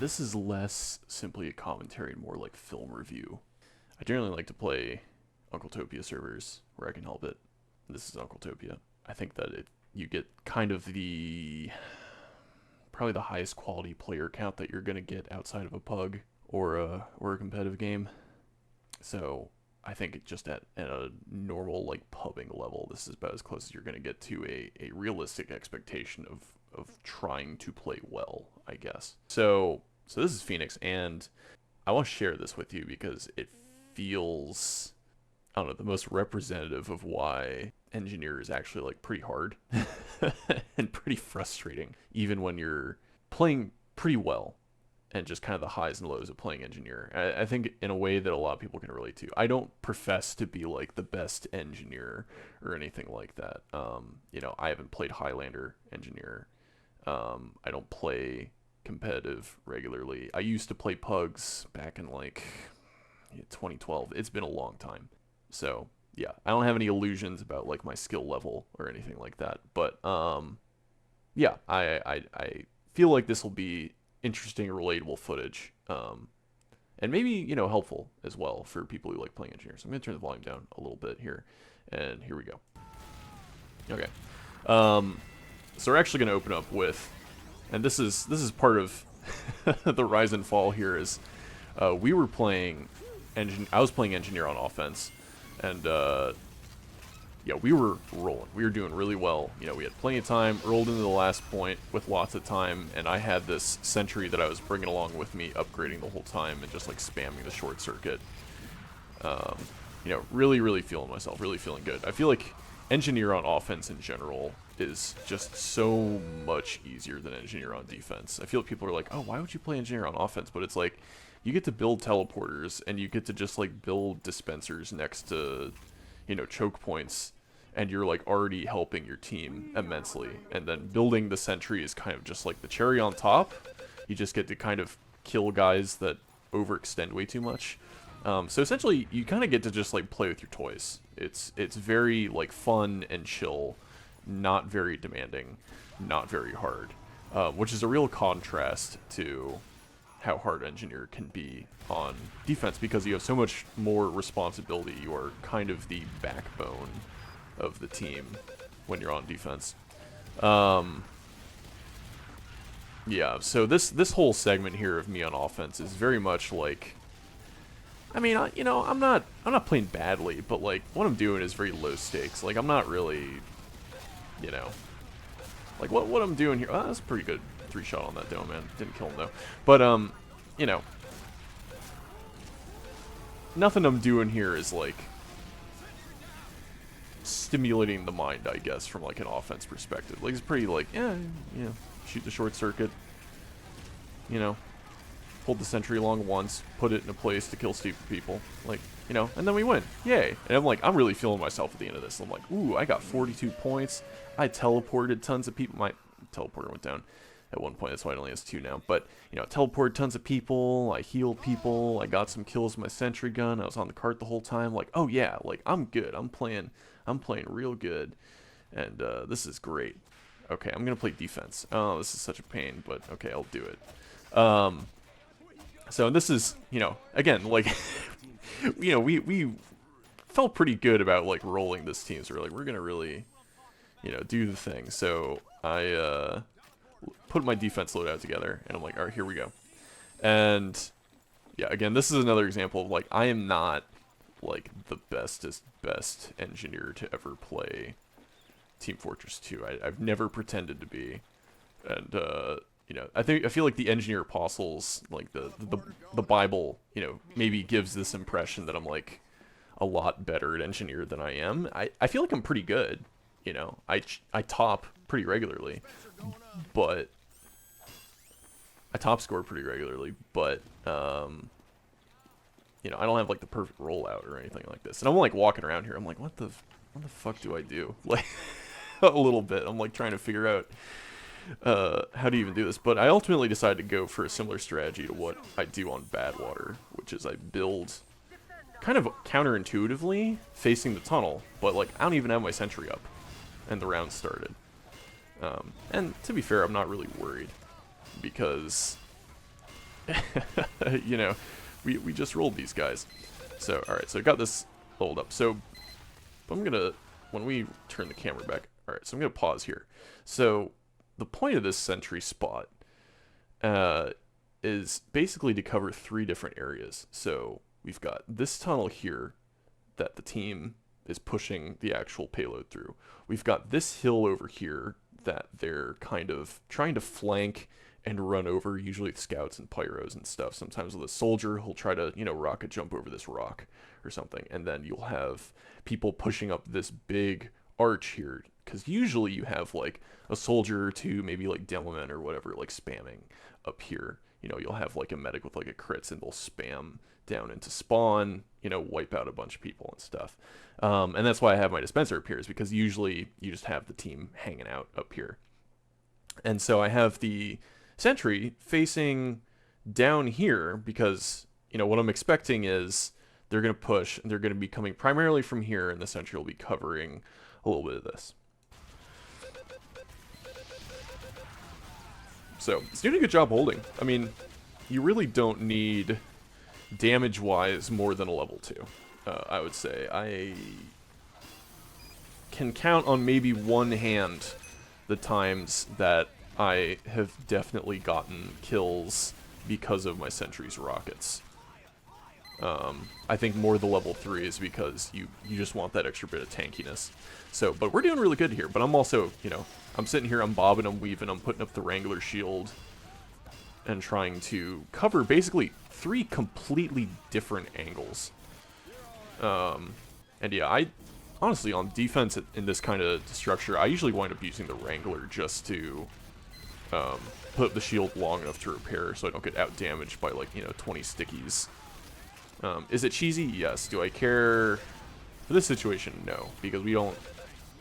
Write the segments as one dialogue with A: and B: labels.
A: this is less simply a commentary and more like film review. I generally like to play Uncletopia servers where I can help it. This is Uncletopia. I think that you get kind of probably the highest quality player count that you're gonna get outside of a pug or a competitive game. So I think just at a normal like pubbing level, this is about as close as you're gonna get to a realistic expectation of trying to play well, I guess. So this is Phoenix, and I want to share this with you because it feels, I don't know, the most representative of why engineer is actually like pretty hard and pretty frustrating, even when you're playing pretty well, and just kind of the highs and lows of playing engineer. I think in a way that a lot of people can relate to. I don't profess to be like the best engineer or anything like that. I haven't played Highlander engineer. I don't play competitive regularly. I used to play pugs back in like 2012. It's been a long time. So yeah, I don't have any illusions about like my skill level or anything like that. But yeah, I feel like this will be interesting, relatable footage, and maybe helpful as well for people who like playing engineers. So I'm gonna turn the volume down a little bit here, and here we go. Okay, so we're actually gonna open up with, and this is part of the rise and fall here is we were playing I was playing engineer on offense, and yeah, we were rolling. We were doing really well. We had plenty of time, rolled into the last point with lots of time, and I had this sentry that I was bringing along with me, upgrading the whole time, and just like spamming the short circuit. Really, really feeling myself, really feeling good. I feel like engineer on offense in general is just so much easier than engineer on defense. I feel like people are like, oh, why would you play engineer on offense? But it's like, you get to build teleporters, and you get to just like build dispensers next to choke points, and you're like already helping your team immensely. And then building the sentry is kind of just like the cherry on top. You just get to kind of kill guys that overextend way too much. So essentially, you kind of get to just like play with your toys. It's very like fun and chill, not very demanding, not very hard, which is a real contrast to how hard engineer can be on defense, because you have so much more responsibility. You are kind of the backbone of the team when you're on defense. Yeah, so this whole segment here of me on offense is very much like, I mean, I'm not playing badly, but like what I'm doing is very low stakes. Like I'm not really, like what I'm doing here. Oh, that's a pretty good 3-shot on that dome, man. Didn't kill him though. But nothing I'm doing here is like stimulating the mind, I guess, from like an offense perspective. Like it's pretty like, shoot the short circuit, hold the sentry along once, put it in a place to kill stupid people, like, and then we win. Yay. And I'm like, I'm really feeling myself at the end of this. I'm like, ooh, I got 42 points. I teleported tons of people. My teleporter went down at one point, that's why it only has 2 now. But, teleported tons of people, I healed people, I got some kills with my sentry gun, I was on the cart the whole time. Like, oh yeah, like, I'm good. I'm playing real good. And this is great. Okay, I'm gonna play defense. Oh, this is such a pain, but okay, I'll do it. So this is, again, like, we felt pretty good about like rolling this team. So we're like, we're gonna really, do the thing. So I put my defense loadout together, and I'm like, all right, here we go. And yeah, again, this is another example of like, I am not like the best engineer to ever play Team Fortress 2. I've never pretended to be, and I feel like the engineer apostles, like the Bible, maybe gives this impression that I'm like a lot better at engineer than I am. I feel like I'm pretty good. I top pretty regularly, but I top score pretty regularly, but I don't have like the perfect rollout or anything like this. And I'm like walking around here, I'm like, what the fuck do I do? Like a little bit. I'm like trying to figure out how to even do this. But I ultimately decided to go for a similar strategy to what I do on Badwater, which is I build kind of counterintuitively facing the tunnel, but like I don't even have my sentry up, and the round started. And to be fair, I'm not really worried, because you know, we just rolled these guys. So, alright, so I got this leveled up. So, I'm gonna, when we turn the camera back, alright, so I'm gonna pause here. So, the point of this sentry spot is basically to cover 3 different areas. So, we've got this tunnel here that the team is pushing the actual payload through. We've got this hill over here that they're kind of trying to flank and run over, usually with scouts and pyros and stuff. Sometimes with a soldier, he'll try to, you know, rocket jump over this rock or something. And then you'll have people pushing up this big arch here, because usually you have, like, a soldier or 2, maybe, like, demomen or whatever, like, spamming up here. You know, you'll have, like, a medic with, like, a crits, and they'll spam down into spawn, you know, wipe out a bunch of people and stuff. And that's why I have my dispenser up here, is because usually you just have the team hanging out up here. And so I have the sentry facing down here because, you know, what I'm expecting is they're going to push, and they're going to be coming primarily from here, and the sentry will be covering a little bit of this. So, it's doing a good job holding. I mean, you really don't need, damage-wise, more than a level 2, I would say. I can count on maybe one hand the times that I have definitely gotten kills because of my sentry's rockets. I think more the level 3 is because you just want that extra bit of tankiness. So, but we're doing really good here. But I'm also, you know, I'm sitting here, I'm bobbing, I'm weaving, I'm putting up the Wrangler shield and trying to cover basically 3 completely different angles. And yeah, I honestly, on defense in this kind of structure, I usually wind up using the Wrangler just to put up the shield long enough to repair so I don't get out-damaged by, like, you know, 20 stickies. Is it cheesy? Yes. Do I care? For this situation, no. Because we don't,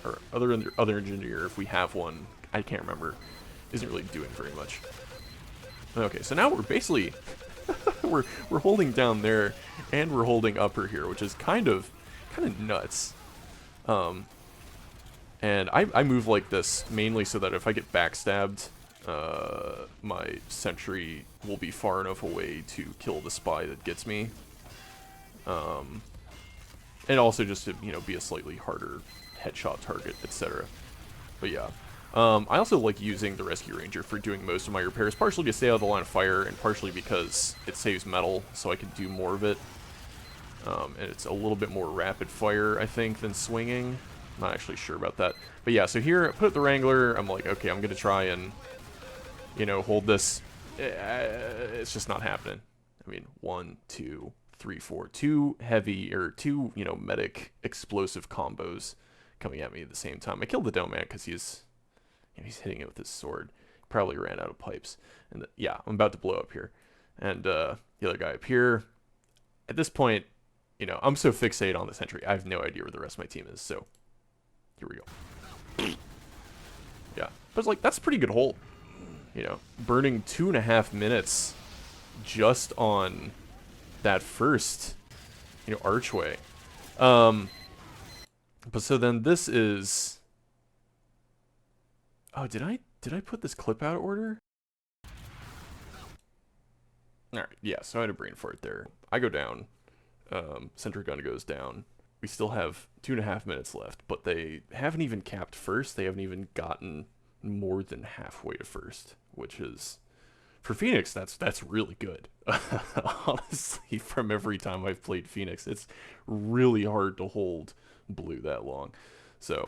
A: or other engineer, if we have one, I can't remember, isn't really doing very much. Okay, so now we're basically, we're holding down there, and we're holding upper here, which is kind of nuts. And I move like this mainly so that if I get backstabbed, my sentry will be far enough away to kill the spy that gets me. And also just to, you know, be a slightly harder headshot target, etc. But yeah. I also like using the Rescue Ranger for doing most of my repairs, partially to stay out of the line of fire, and partially because it saves metal, so I can do more of it. And it's a little bit more rapid fire, I think, than swinging. I'm not actually sure about that. But yeah, so here, I put up the Wrangler, I'm like, okay, I'm gonna try and, you know, hold this. It's just not happening. I mean, 1, 2, 3, 4, 2 heavy, or 2, you know, medic explosive combos coming at me at the same time. I killed the Dome Man because he's hitting it with his sword. He probably ran out of pipes. And yeah, I'm about to blow up here. And the other guy up here. At this point, you know, I'm so fixated on the sentry, I have no idea where the rest of my team is. So here we go. Yeah, but it's like, that's a pretty good hold. You know, burning 2.5 minutes just on that first, you know, archway. But so then this is, oh, did I put this clip out of order? Alright, yeah, so I had a brain fart there. I go down, sentry gun goes down. We still have 2.5 minutes left, but they haven't even capped first. They haven't even gotten more than halfway to first, which is, for Phoenix, that's really good. Honestly, from every time I've played Phoenix, it's really hard to hold blue that long. So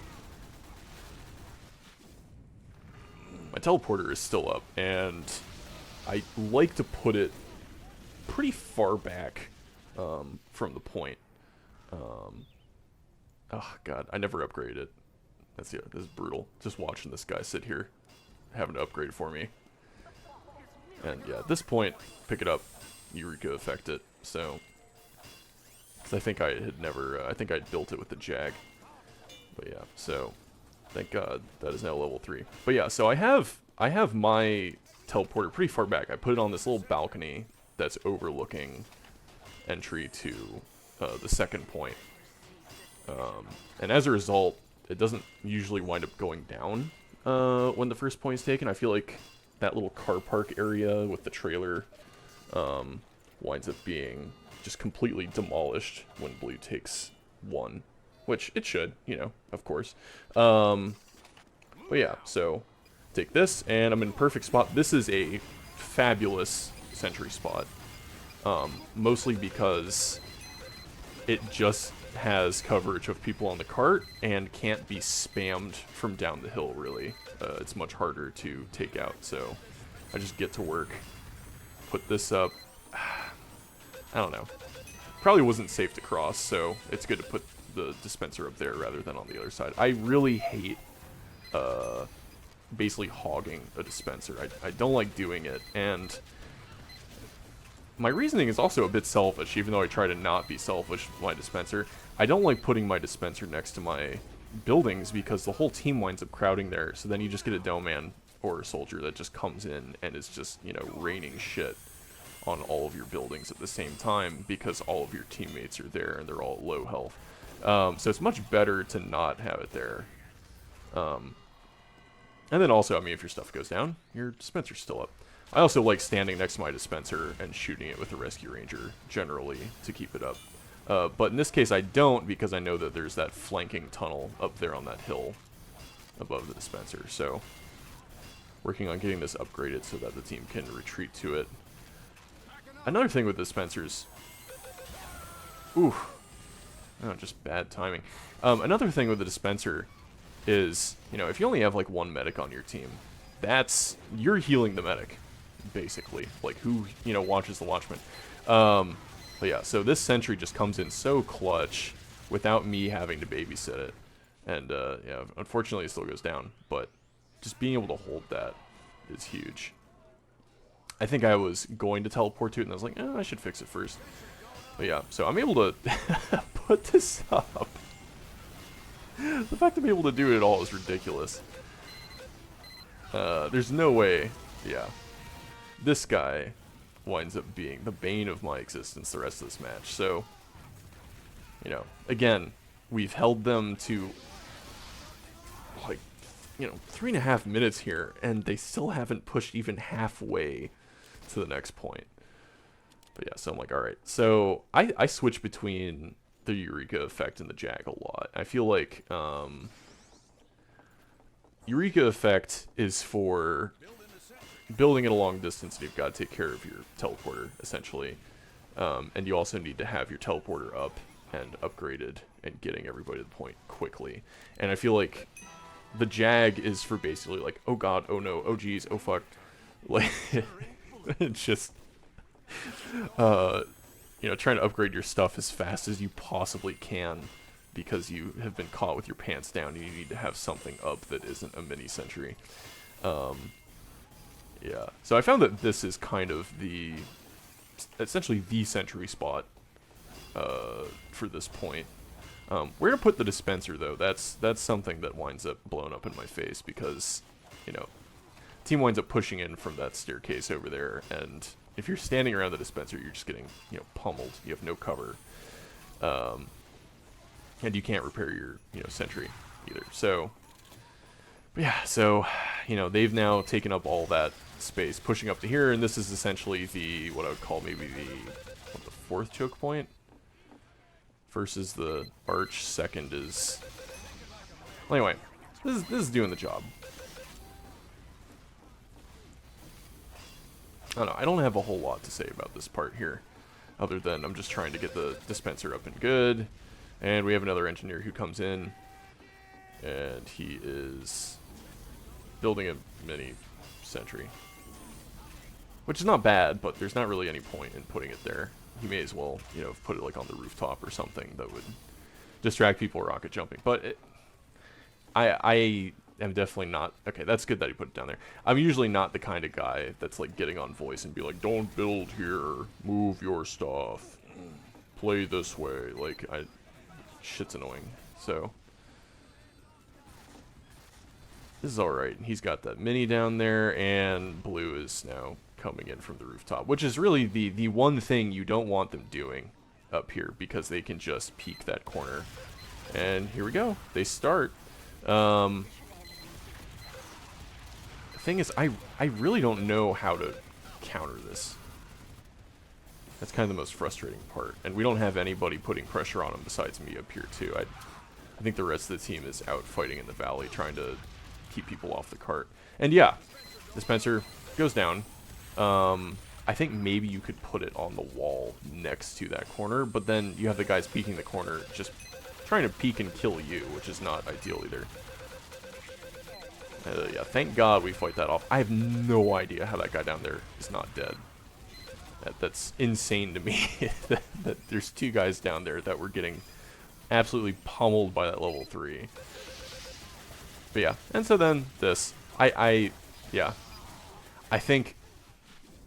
A: my teleporter is still up, and I like to put it pretty far back from the point. Oh god, I never upgraded it. This is brutal. Just watching this guy sit here, having to upgrade for me. And yeah, at this point, pick it up, Eureka affect it. So, because I think I had never, I think I'd built it with the Jag. But yeah, so thank God that is now level 3. But yeah, so I have my teleporter pretty far back. I put it on this little balcony that's overlooking entry to the second point. And as a result, it doesn't usually wind up going down when the first point is taken. I feel like that little car park area with the trailer winds up being just completely demolished when blue takes 1, which it should, you know, of course. But yeah, so take this, and I'm in perfect spot. This is a fabulous sentry spot, mostly because it just has coverage of people on the cart and can't be spammed from down the hill, really. It's much harder to take out, so I just get to work, put this up. I don't know. Probably wasn't safe to cross, so it's good to put the dispenser up there rather than on the other side. I really hate basically hogging a dispenser. I don't like doing it, and my reasoning is also a bit selfish, even though I try to not be selfish with my dispenser. I don't like putting my dispenser next to my buildings because the whole team winds up crowding there, so then you just get a Doman or a soldier that just comes in and is just, you know, raining shit on all of your buildings at the same time because all of your teammates are there and they're all at low health. So it's much better to not have it there. And then also, I mean, if your stuff goes down, your dispenser's still up. I also like standing next to my dispenser and shooting it with a rescue ranger, generally, to keep it up. But in this case, I don't, because I know that there's that flanking tunnel up there on that hill above the dispenser. So, working on getting this upgraded so that the team can retreat to it. Another thing with dispensers... Ooh. Oh, just bad timing. Another thing with the dispenser is, you know, if you only have, like, one medic on your team, you're healing the medic, basically. Like, who, you know, watches the watchman. But yeah, so this sentry just comes in so clutch without me having to babysit it. And, yeah, unfortunately it still goes down, but just being able to hold that is huge. I think I was going to teleport to it, and I was like, I should fix it first. But yeah, so I'm able to put this up. The fact that I'm able to do it at all is ridiculous. There's no way, yeah. This guy winds up being the bane of my existence the rest of this match. So, you know, again, we've held them to, like, you know, 3.5 minutes here, and they still haven't pushed even halfway to the next point. But yeah, so I'm like, alright. So, I switch between the Eureka effect and the Jag a lot. I feel like, Eureka effect is for building at a long distance, and you've got to take care of your teleporter, essentially. And you also need to have your teleporter up and upgraded and getting everybody to the point quickly. And I feel like the Jag is for basically like, oh god, oh no, oh geez, oh fuck. Like, it's just, you know, trying to upgrade your stuff as fast as you possibly can because you have been caught with your pants down and you need to have something up that isn't a mini sentry. Yeah, so I found that this is kind of essentially the sentry spot for this point. Where to put the dispenser, though, that's something that winds up blowing up in my face because, you know, team winds up pushing in from that staircase over there, and if you're standing around the dispenser, you're just getting, you know, pummeled. You have no cover. And you can't repair your, you know, sentry either. So, yeah, so, you know, they've now taken up all that space, pushing up to here, and this is essentially what I would call maybe the fourth choke point. First is the arch, second is... Well, anyway, this is doing the job. I don't know, I don't have a whole lot to say about this part here, other than I'm just trying to get the dispenser up and good, and we have another engineer who comes in, and he is building a mini sentry. Which is not bad, but there's not really any point in putting it there. He may as well, you know, put it like on the rooftop or something that would distract people rocket jumping. But I am definitely not... Okay, that's good that he put it down there. I'm usually not the kind of guy that's like getting on voice and be like, don't build here, move your stuff, play this way. Like, shit's annoying. So, this is alright. He's got that mini down there, and blue is now coming in from the rooftop, which is really the one thing you don't want them doing up here, because they can just peek that corner. And here we go. They start. The thing is, I really don't know how to counter this. That's kind of the most frustrating part. And we don't have anybody putting pressure on him besides me up here, too. I think the rest of the team is out fighting in the valley, trying to keep people off the cart. And yeah, dispenser goes down. I think maybe you could put it on the wall next to that corner, but then you have the guys peeking the corner just trying to peek and kill you, which is not ideal either. Yeah, thank God we fight that off. I have no idea how that guy down there is not dead. That's insane to me that there's two guys down there that were getting absolutely pummeled by that level 3. But yeah, and so then this. Yeah. I think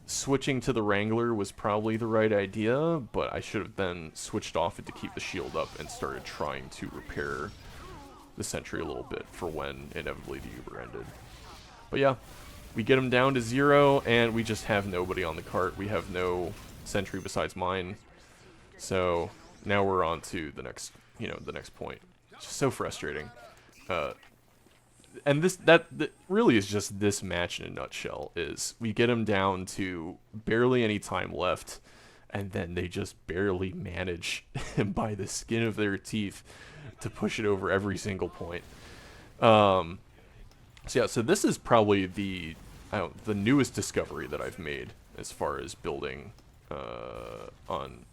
A: switching to the Wrangler was probably the right idea, but I should have then switched off it to keep the shield up and started trying to repair the sentry a little bit for when inevitably the Uber ended. But yeah, we get him down to 0, and we just have nobody on the cart. We have no sentry besides mine. So now we're on to the next, the next point. It's just so frustrating. And that really is just this match in a nutshell. Is we get them down to barely any time left, and then they just barely manage by the skin of their teeth to push it over every single point. So yeah, so this is probably the newest discovery that I've made as far as building on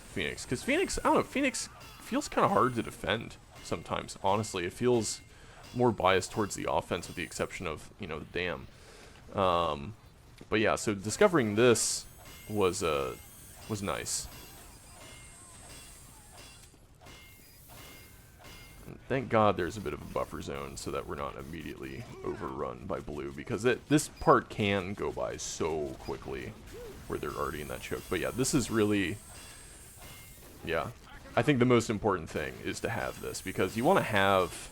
A: Phoenix. Because Phoenix, I don't know, Phoenix feels kind of hard to defend sometimes. Honestly, it feels more biased towards the offense, with the exception of the dam. But yeah, so discovering this was nice. And thank God there's a bit of a buffer zone so that we're not immediately overrun by blue, because this part can go by so quickly where they're already in that choke. But yeah, this is really, yeah, I think the most important thing is to have this, because you want to have,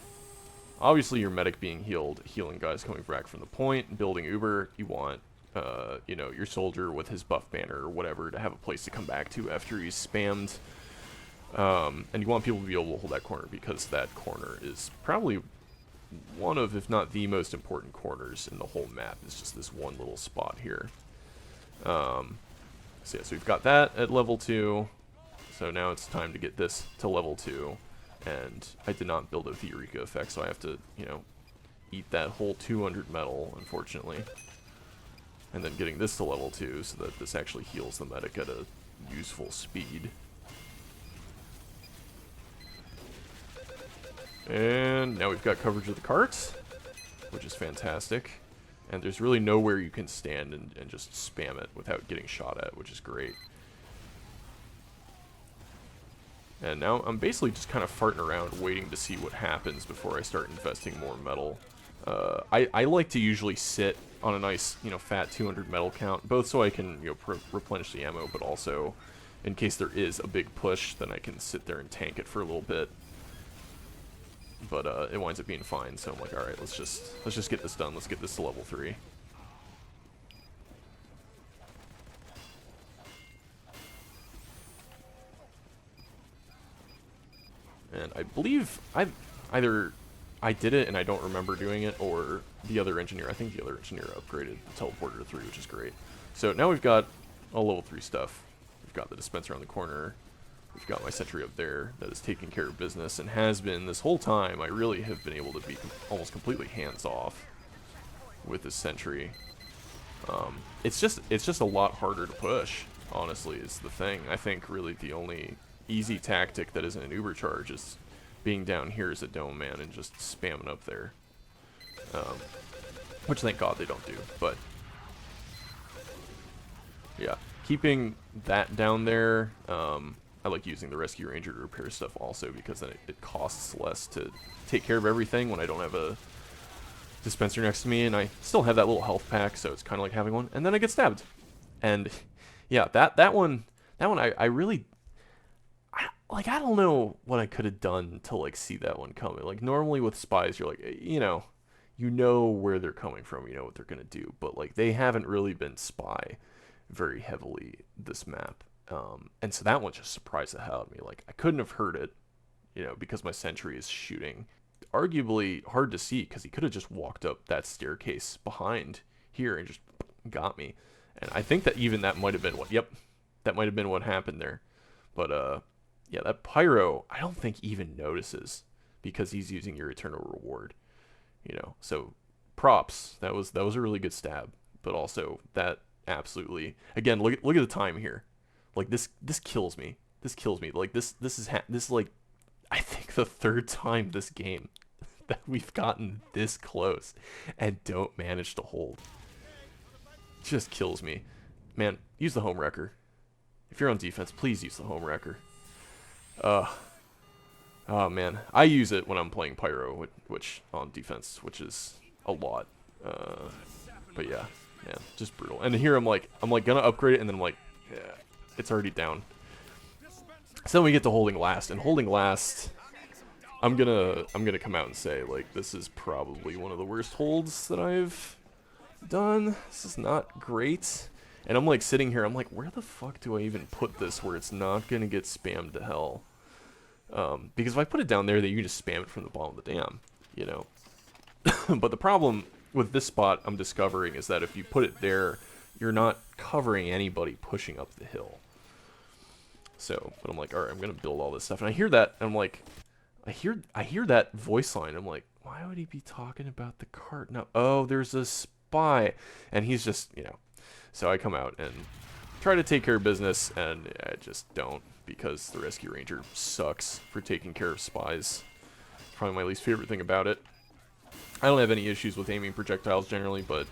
A: obviously, your medic being healed, healing guys coming back from the point, building Uber. You want, your soldier with his buff banner or whatever to have a place to come back to after he's spammed. And you want people to be able to hold that corner, because that corner is probably one of, if not the most important corners in the whole map. It's just this one little spot here. So yeah, so we've got that at level 2. So now it's time to get this to level 2. And I did not build a Eureka effect, so I have to, eat that whole 200 metal, unfortunately. And then getting this to level 2 so that this actually heals the medic at a useful speed. And now we've got coverage of the carts, which is fantastic. And there's really nowhere you can stand and just spam it without getting shot at, which is great. And now I'm basically just kind of farting around waiting to see what happens before I start investing more metal. I like to usually sit on a nice, fat 200 metal count, both so I can, replenish the ammo, but also in case there is a big push, then I can sit there and tank it for a little bit. But it winds up being fine, so I'm like, all right, let's just get this done. Let's get this to level 3. And I believe I did it and I don't remember doing it, or the other engineer. I think the other engineer upgraded the teleporter to 3, which is great. So now we've got all level 3 stuff. We've got the dispenser on the corner. We've got my sentry up there that is taking care of business and has been this whole time. I really have been able to be almost completely hands-off with this sentry. It's just a lot harder to push, honestly, is the thing. I think really the only easy tactic that isn't an Uber charge is being down here as a dome man and just spamming up there. Which thank God they don't do, but yeah, keeping that down there. I like using the Rescue Ranger to repair stuff also, because then it costs less to take care of everything when I don't have a dispenser next to me, and I still have that little health pack, so it's kind of like having one. And then I get stabbed, and yeah, that one I really, I don't know what I could have done to like see that one coming. Like normally with spies, you're like, you know where they're coming from, you know what they're gonna do, but like they haven't really been spy very heavily this map. And so that one just surprised the hell out of me. Like I couldn't have heard it, because my sentry is shooting. Arguably hard to see, because he could have just walked up that staircase behind here and just got me. And I think that even that might have been what. Yep, That might have been what happened there. But yeah, that Pyro, I don't think even notices because he's using your Eternal Reward. You know, so props. That was a really good stab. But also that absolutely, again, look at the time here. Like this kills me. This kills me. Like this is like, I think the third time this game that we've gotten this close and don't manage to hold. Just kills me. Man, use the home wrecker. If you're on defense, please use the home wrecker. Oh man, I use it when I'm playing Pyro, which on defense, which is a lot. But yeah, man, just brutal. And here I'm like gonna upgrade it, and then I'm like, yeah, it's already down. So then we get to holding last, and holding last, I'm gonna come out and say, like, this is probably one of the worst holds that I've done. This is not great. And I'm like sitting here, I'm like, where the fuck do I even put this where it's not gonna get spammed to hell? Because if I put it down there, then you can just spam it from the bottom of the dam, you know. But the problem with this spot I'm discovering is that if you put it there, you're not covering anybody pushing up the hill. So, but I'm like, all right, I'm gonna build all this stuff, and I hear that, and I'm like, I hear that voice line. I'm like, why would he be talking about the cart? No, oh, there's a spy, and he's just, you know. So I come out and try to take care of business, and I just don't, because the Rescue Ranger sucks for taking care of spies. Probably my least favorite thing about it. I don't have any issues with aiming projectiles generally, but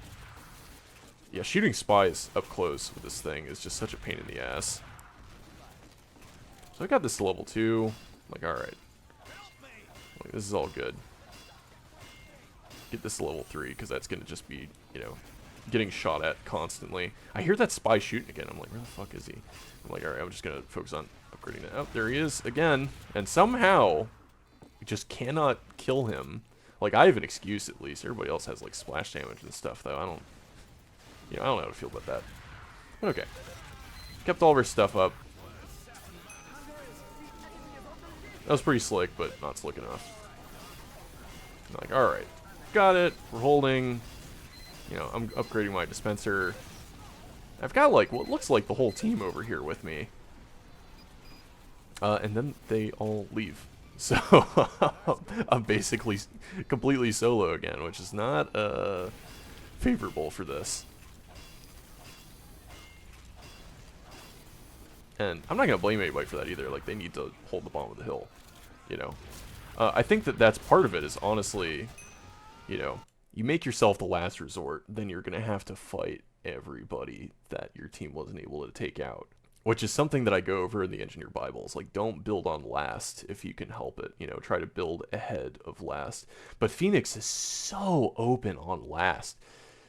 A: yeah, shooting spies up close with this thing is just such a pain in the ass. So I got this to level 2. I'm like, alright. Like, this is all good. Get this to level 3, because that's going to just be, you know, getting shot at constantly. I hear that spy shooting again. I'm like, where the fuck is he? I'm like, alright, I'm just going to focus on upgrading that. Oh, there he is again. And somehow, we just cannot kill him. Like, I have an excuse at least. Everybody else has, like, splash damage and stuff, though. I don't know how to feel about that. But okay. Kept all of our stuff up. That was pretty slick, but not slick enough. I'm like, alright. Got it. We're holding. You know, I'm upgrading my dispenser. I've got, like, what looks like the whole team over here with me. And then they all leave. So, I'm basically completely solo again, which is not, favorable for this. And I'm not going to blame anybody for that either. Like, they need to hold the bottom of the hill, you know. I think that that's part of it is, honestly, you know, you make yourself the last resort, then you're going to have to fight everybody that your team wasn't able to take out. Which is something that I go over in the Engineer Bibles. Like, don't build on last if you can help it. You know, try to build ahead of last. But Phoenix is so open on last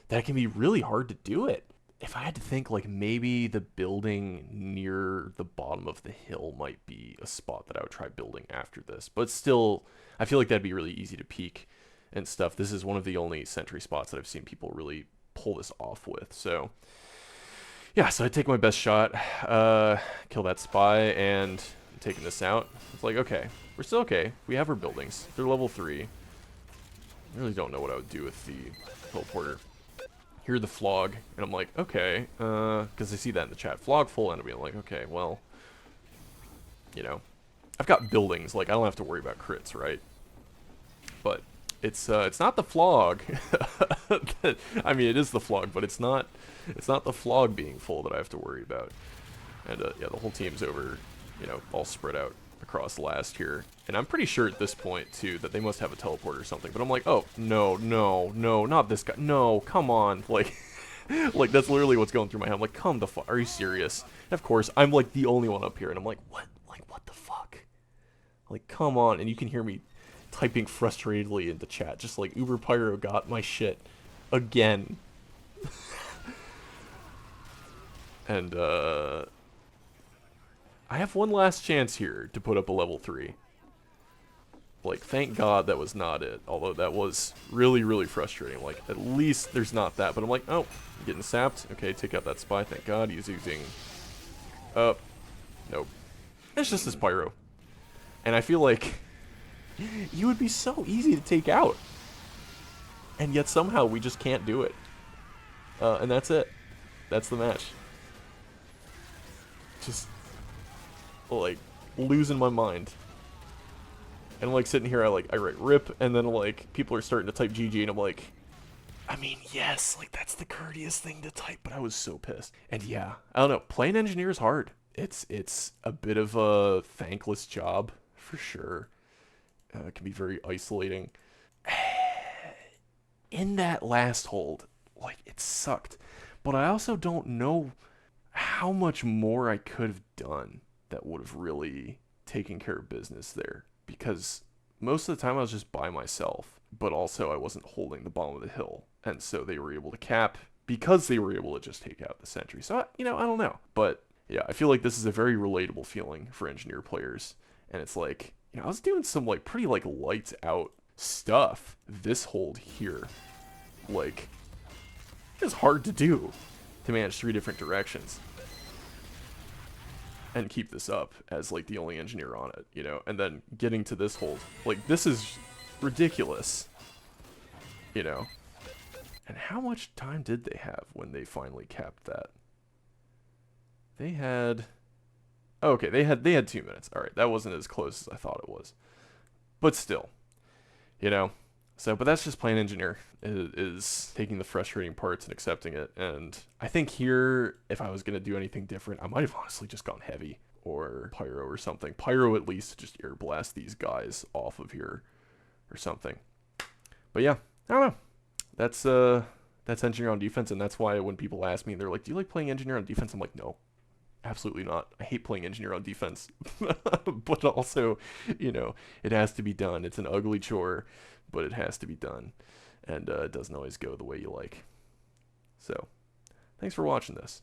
A: that it can be really hard to do it. If I had to think, like, maybe the building near the bottom of the hill might be a spot that I would try building after this. But still, I feel like that'd be really easy to peek and stuff. This is one of the only sentry spots that I've seen people really pull this off with. So, yeah, so I take my best shot, kill that spy, and I'm taking this out. It's like, okay, we're still okay. We have our buildings. They're level 3. I really don't know what I would do with the teleporter. Hear the flog, and I'm like, okay, because I see that in the chat. Flog full enemy. I'm like, okay, well, you know, I've got buildings. Like, I don't have to worry about crits, right? But it's not the flog. I mean, it is the flog, but it's not the flog being full that I have to worry about. And yeah, the whole team's over, you know, all spread out across last here. And I'm pretty sure at this point too that they must have a teleport or something. But I'm like, oh no, not this guy. No, come on, like, like that's literally what's going through my head. I'm like, come the fuck, are you serious? And of course, I'm like the only one up here, and I'm like, what? Like, what the fuck? Like, come on, and you can hear me typing frustratedly into chat, just like Uber Pyro got my shit again. And I have one last chance here to put up a level 3. Like, thank God that was not it. Although that was really, really frustrating. Like, at least there's not that. But I'm like, oh, I'm getting sapped. Okay, take out that spy. Thank God he's using... nope. It's just this Pyro. And I feel like you would be so easy to take out. And yet somehow we just can't do it. And that's it. That's the match. just like losing my mind. And like sitting here, I write rip, and then like people are starting to type GG, and I'm like, I mean, yes, like that's the courteous thing to type, but I was so pissed. And yeah, I don't know, playing engineer is hard. It's a bit of a thankless job for sure. It can be very isolating. In that last hold, like it sucked, but I also don't know how much more I could have done that would have really taken care of business there, because most of the time I was just by myself, but also I wasn't holding the bottom of the hill, and so they were able to cap because they were able to just take out the sentry. So I don't know, but yeah, I feel like this is a very relatable feeling for engineer players, and it's like, I was doing some like pretty like lights out stuff this hold here. Like, it's hard to do, to manage 3 different directions and keep this up as like the only engineer on it, and then getting to this hold, like this is ridiculous, and how much time did they have when they finally capped that? They had, oh, okay, they had 2 minutes. All right, that wasn't as close as I thought it was, but still, you know so, but that's just playing engineer, is taking the frustrating parts and accepting it. And I think here, if I was going to do anything different, I might have honestly just gone heavy or pyro or something. Pyro at least to just air blast these guys off of here or something. But yeah, I don't know. That's engineer on defense, and that's why when people ask me, they're like, do you like playing engineer on defense? I'm like, no, absolutely not. I hate playing engineer on defense. But also, it has to be done. It's an ugly chore, but it has to be done. And it doesn't always go the way you like. So, thanks for watching this.